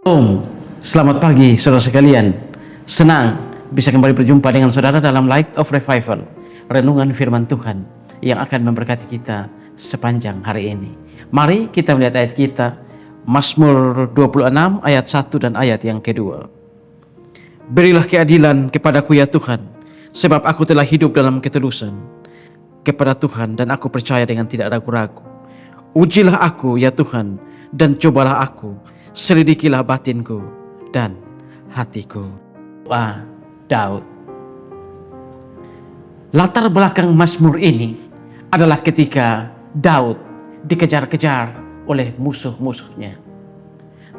Om, selamat pagi saudara sekalian. Senang bisa kembali berjumpa dengan saudara dalam Light of Revival, renungan firman Tuhan yang akan memberkati kita sepanjang hari ini. Mari kita melihat ayat kita, Mazmur 26 ayat 1 dan ayat yang kedua. Berilah keadilan kepadaku ya Tuhan, sebab aku telah hidup dalam ketulusan kepada Tuhan dan aku percaya dengan tidak ragu-ragu. Ujilah aku ya Tuhan dan cobalah aku, selidikilah batinku dan hatiku. Doa Daud. Latar belakang Mazmur ini adalah ketika Daud dikejar-kejar oleh musuh-musuhnya.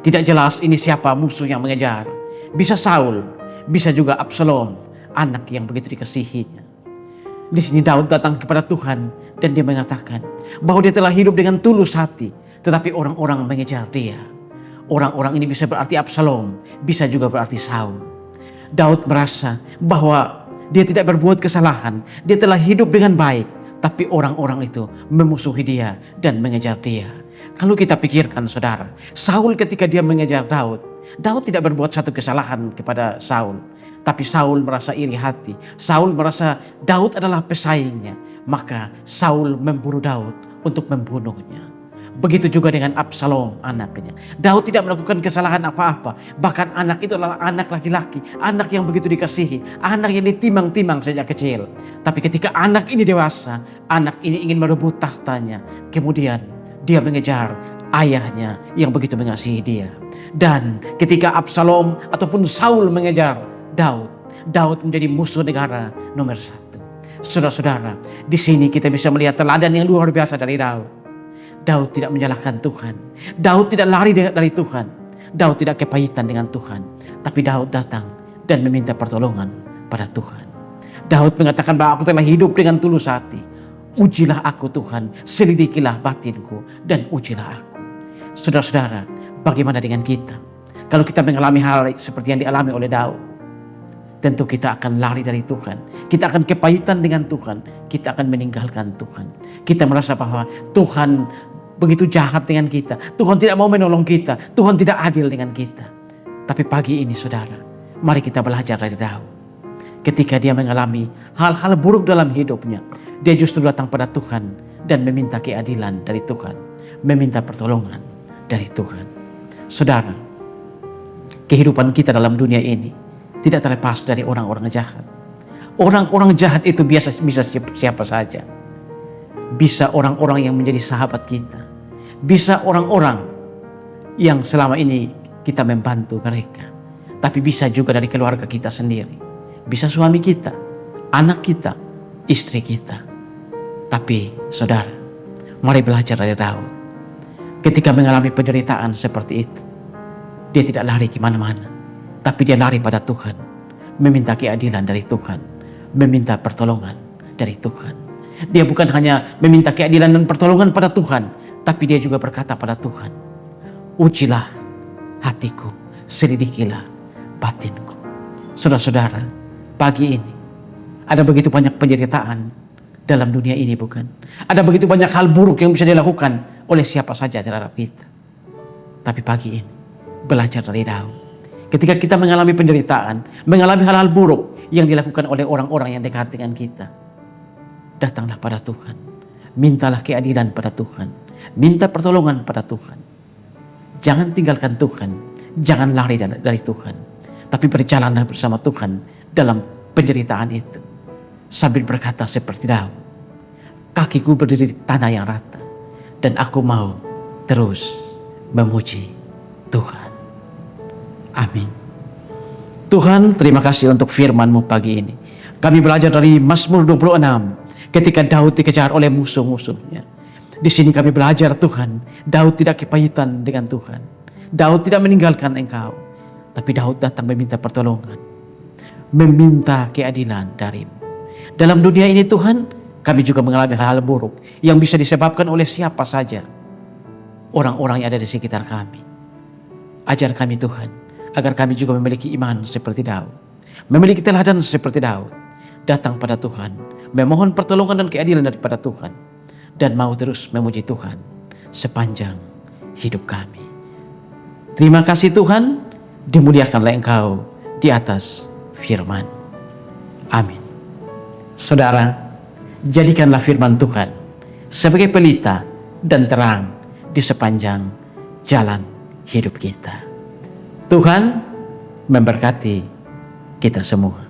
Tidak jelas ini siapa musuh yang mengejar. Bisa Saul, bisa juga Absalom, anak yang begitu dikasihinya. Di sini Daud datang kepada Tuhan dan dia mengatakan bahwa dia telah hidup dengan tulus hati, tetapi orang-orang mengejar dia. Orang-orang ini bisa berarti Absalom, bisa juga berarti Saul. Daud merasa bahwa dia tidak berbuat kesalahan, dia telah hidup dengan baik, tapi orang-orang itu memusuhi dia dan mengejar dia. Kalau kita pikirkan saudara, Saul ketika dia mengejar Daud tidak berbuat satu kesalahan kepada Saul, tapi Saul merasa iri hati. Saul merasa Daud adalah pesaingnya, maka Saul memburu Daud untuk membunuhnya. Begitu juga dengan Absalom anaknya. Daud tidak melakukan kesalahan apa-apa. Bahkan anak itu adalah anak laki-laki. Anak yang begitu dikasihi. Anak yang ditimang-timang sejak kecil. Tapi ketika anak ini dewasa, anak ini ingin merebut tahtanya. Kemudian dia mengejar ayahnya yang begitu mengasihi dia. Dan ketika Absalom ataupun Saul mengejar Daud, Daud menjadi musuh negara nomor 1. Saudara-saudara, di sini kita bisa melihat teladan yang luar biasa dari Daud. Daud tidak menyalahkan Tuhan. Daud tidak lari dari Tuhan. Daud tidak kepahitan dengan Tuhan. Tapi Daud datang dan meminta pertolongan pada Tuhan. Daud mengatakan bahwa aku telah hidup dengan tulus hati. Ujilah aku Tuhan, selidikilah batinku dan ujilah aku. Saudara-saudara, bagaimana dengan kita? Kalau kita mengalami hal seperti yang dialami oleh Daud, tentu kita akan lari dari Tuhan. Kita akan kepahitan dengan Tuhan. Kita akan meninggalkan Tuhan. Kita merasa bahwa Tuhan begitu jahat dengan kita. Tuhan tidak mau menolong kita. Tuhan tidak adil dengan kita. Tapi pagi ini saudara, mari kita belajar dari Daud. Ketika dia mengalami hal-hal buruk dalam hidupnya, dia justru datang pada Tuhan dan meminta keadilan dari Tuhan. Meminta pertolongan dari Tuhan. Saudara, kehidupan kita dalam dunia ini tidak terlepas dari orang-orang jahat. Orang-orang jahat itu bisa siapa saja. Bisa orang-orang yang menjadi sahabat kita. Bisa orang-orang yang selama ini kita membantu mereka. Tapi bisa juga dari keluarga kita sendiri. Bisa suami kita, anak kita, istri kita. Tapi saudara, mari belajar dari Daud. Ketika mengalami penderitaan seperti itu, dia tidak lari kemana-mana, tapi dia lari pada Tuhan, meminta keadilan dari Tuhan, meminta pertolongan dari Tuhan. Dia bukan hanya meminta keadilan dan pertolongan pada Tuhan, tapi dia juga berkata pada Tuhan, ujilah hatiku, selidikilah batinku. Saudara-saudara, pagi ini ada begitu banyak penderitaan dalam dunia ini, bukan? Ada begitu banyak hal buruk yang bisa dilakukan oleh siapa saja terhadap kita. Tapi pagi ini belajar dari Daud. Ketika kita mengalami penderitaan, mengalami hal-hal buruk yang dilakukan oleh orang-orang yang dekat dengan kita, datanglah pada Tuhan. Mintalah keadilan pada Tuhan. Minta pertolongan pada Tuhan. Jangan tinggalkan Tuhan. Jangan lari dari Tuhan. Tapi berjalanlah bersama Tuhan dalam penderitaan itu. Sambil berkata seperti Daud, kakiku berdiri di tanah yang rata, dan aku mau terus memuji Tuhan. Amin. Tuhan, terima kasih untuk firman-Mu pagi ini. Kami belajar dari Mazmur 26 ketika Daud dikejar oleh musuh-musuhnya. Di sini kami belajar Tuhan, Daud tidak kepahitan dengan Tuhan. Daud tidak meninggalkan Engkau, tapi Daud datang meminta pertolongan, meminta keadilan dari-Mu. Dalam dunia ini Tuhan, kami juga mengalami hal-hal buruk yang bisa disebabkan oleh siapa saja, orang-orang yang ada di sekitar kami. Ajar kami Tuhan, agar kami juga memiliki iman seperti Daud, memiliki teladan seperti Daud, datang pada Tuhan, memohon pertolongan dan keadilan daripada Tuhan, dan mau terus memuji Tuhan sepanjang hidup kami. Terima kasih Tuhan, dimuliakanlah Engkau di atas firman. Amin. Saudara, jadikanlah firman Tuhan sebagai pelita dan terang di sepanjang jalan hidup kita. Tuhan memberkati kita semua.